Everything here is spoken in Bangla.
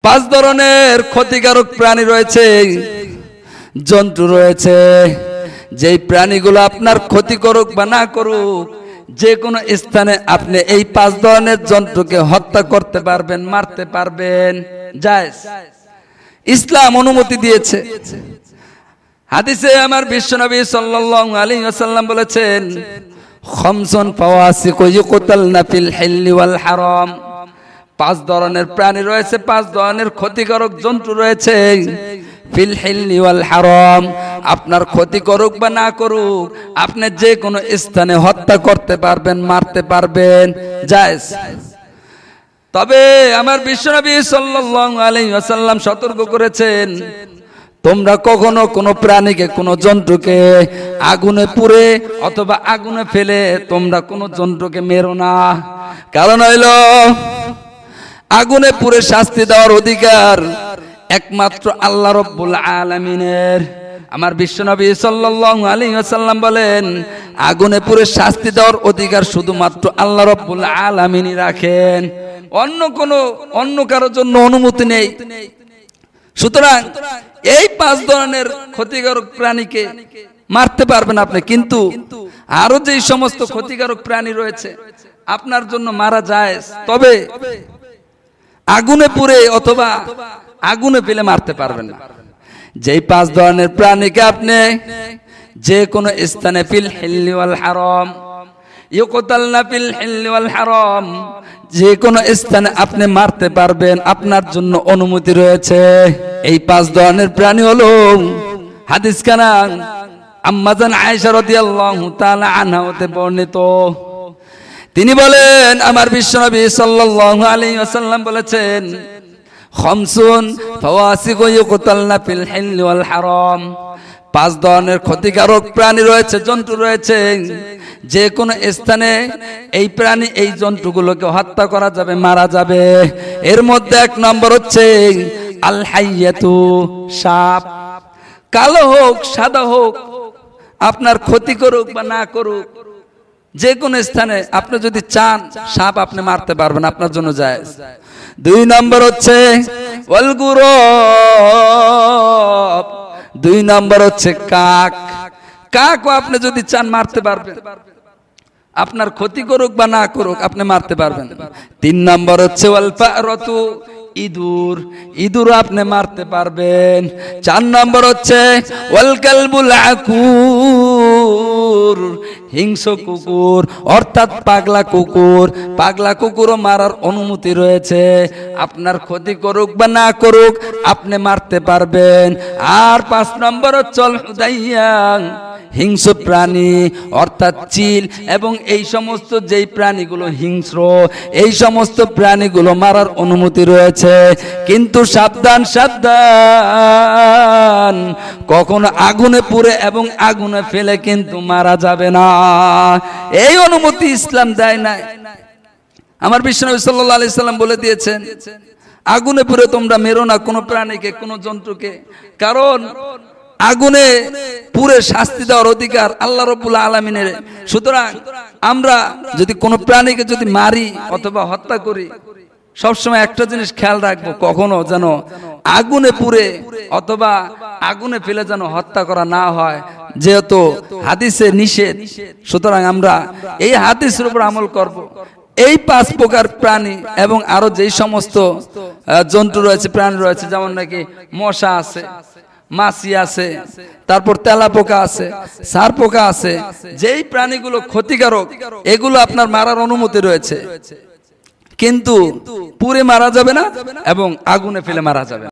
পাঁচ ধরনের ক্ষতিকারক প্রাণী রয়েছে, জন্তু রয়েছে, যেই প্রাণীগুলো আপনার ক্ষতি করুক বা না করুক, যে কোনো স্থানে আপনি এই পাঁচ ধরনের জন্তুকে হত্যা করতে পারবেন, মারতে পারবেন, জায়েজ। ইসলাম অনুমতি দিয়েছে। হাদিসে আমার বিশ্বনবী সাল্লাল্লাহু আলাইহি ওয়াসাল্লাম বলেছেন, খামসুন ফাওয়াসিকু ইউকতালনা ফিল হিল্লি ওয়াল হারাম। পাঁচ ধরনের প্রাণী রয়েছে, পাঁচ ধরনের ক্ষতিকারক জন্তু রয়েছে, ফিল হিল্লি ওয়াল হারাম, আপনার ক্ষতি করুক বা না করুক আপনি যে কোনো স্থানে হত্যা করতে পারবেন, মারতে পারবেন, জায়েজ। তবে আমার বিশ্বনবী সাল্লাল্লাহু আলাইহি ওয়াসাল্লাম সতর্ক করেছেন, তোমরা কখনো কোনো প্রাণীকে, কোনো জন্তুকে আগুনে পুড়ে অথবা আগুনে ফেলে তোমরা কোনো জন্তুকে মেরো না। কারণ হইলো আগুনে পুড়ে শাস্তি দেওয়ার অধিকার একমাত্র আল্লাহ রাব্বুল আলামিনের। আমার বিশ্বনবী সাল্লাল্লাহু আলাইহি ওয়াসাল্লাম বলেন, আগুনে পুড়ে শাস্তি দেওয়ার অধিকার শুধুমাত্র আল্লাহ রাব্বুল আলামিনই রাখেন, অন্য কারোর জন্য অনুমতি নেই। সুতরাং এই পাঁচ ধরনের ক্ষতিকারক প্রাণীকে মারতে পারবেন আপনি, কিন্তু আরো যে সমস্ত ক্ষতিকারক প্রাণী রয়েছে আপনার জন্য মারা যায়, তবে আগুনে পুড়ে অথবা আগুনে ফেলে মারতে পারবেন না। যেই পাঁচ ধরনের প্রাণীকে আপনি যে কোনো স্থানে ফিল হিল্লি ওয়াল হারাম, ইউকতালনা ফিল হিল্লি ওয়াল হারাম, যে কোনো স্থানে আপনি মারতে পারবেন, আপনার জন্য অনুমতি রয়েছে। এই পাঁচ ধরনের প্রাণী হলো, হাদিস খানা আম্মা জান আয়েশা রাদিয়াল্লাহু তাআলা আনহা হতে বর্ণিত। তিনি বলেন, আমার বিশ্বনবী সাল্লাল্লাহু আলাইহি ওয়াসাল্লাম বলেছেন, খামসুন ফাওয়াসিকু ইউকতালনা ফিল হিল্লি ওয়াল হারাম, পাঁচ ধরনের ক্ষতিকারক প্রাণী রয়েছে, জন্তু রয়েছে, যে কোনো স্থানে এই প্রাণী, এই জন্তুগুলোকে হত্যা করা যাবে, মারা যাবে। এর মধ্যে এক নম্বর হচ্ছে আল হাইয়াতু, সাপ। কালো হোক সাদা হোক, আপনার ক্ষতি করুক বা না করুক, যে কোনো স্থানে আপনি যদি চান সাপ আপনি মারতে পারবেন, আপনার জন্য জায়েজ। দুই নম্বর হচ্ছে ওয়াল গুরাব, দুই নম্বর হচ্ছে কাক। কাকও আপনি যদি চান মারতে পারবেন, আপনার ক্ষতি করুক বা না করুক আপনি মারতে পারবেন। তিন নম্বর হচ্ছে ওয়াল ফারাতু, ইঁদুর, ইঁদুর আপনি মারতে পারবেন। চার নম্বর হচ্ছে ওয়াল কালবুল আকুর, হিংস্র কুকুর অর্থাৎ পাগলা কুকুর, পাগলা কুকুরও মারার অনুমতি রয়েছে, আপনার ক্ষতি করুক বা না করুক আপনি মারতে পারবেন। আর পাঁচ নম্বর হচ্ছে আল হুদাইয়া, হিংস্র প্রাণী অর্থাৎ চিল এবং এই সমস্ত যেই প্রাণীগুলো হিংস্র, এই সমস্ত প্রাণীগুলো মারার অনুমতি রয়েছে। কিন্তু সাবধান সাবধান, কখনো আগুনে পুড়ে এবং আগুনে ফেলে কিন্তু মারা যাবে না, এই অনুমতি ইসলাম দেয় নাই। আমার বিশ্বনবী সাল্লাল্লাহু আলাইহি সাল্লাম বলে দিয়েছেন, আগুনে পুড়ে তোমরা মেরো না কোনো প্রাণীকে, কোনো জন্তুকে, কারণ আগুনে পুড়ে শাস্তি দেওয়ার অধিকার আল্লাহ রাব্বুল আলামিনের। সুতরাং আমরা যদি কোনো প্রাণীকে যদি মারি অথবা হত্যা করি, সবসময় একটা জিনিস খেয়াল রাখবো, কখনো যেন আগুনে পুড়ে অথবা আগুনে ফেলে যেন হত্যা করা না হয়, যেহেতু হাদিসে নিষেধ। সুতরাং আমরা এই হাদিসের উপর আমল করব। এই পাঁচ প্রকার প্রাণী এবং আরো যেই সমস্ত জন্তু রয়েছে, প্রাণী রয়েছে, যেমন নাকি মশা আছে, মাছি আছে, তারপর তেলা পোকা আছে, সার পোকা আছে, যেই প্রাণীগুলো ক্ষতিকারক এগুলো আপনার মারার অনুমতি রয়েছে, কিন্তু পুড়ে মারা যাবে না এবং আগুনে ফেলে মারা যাবে।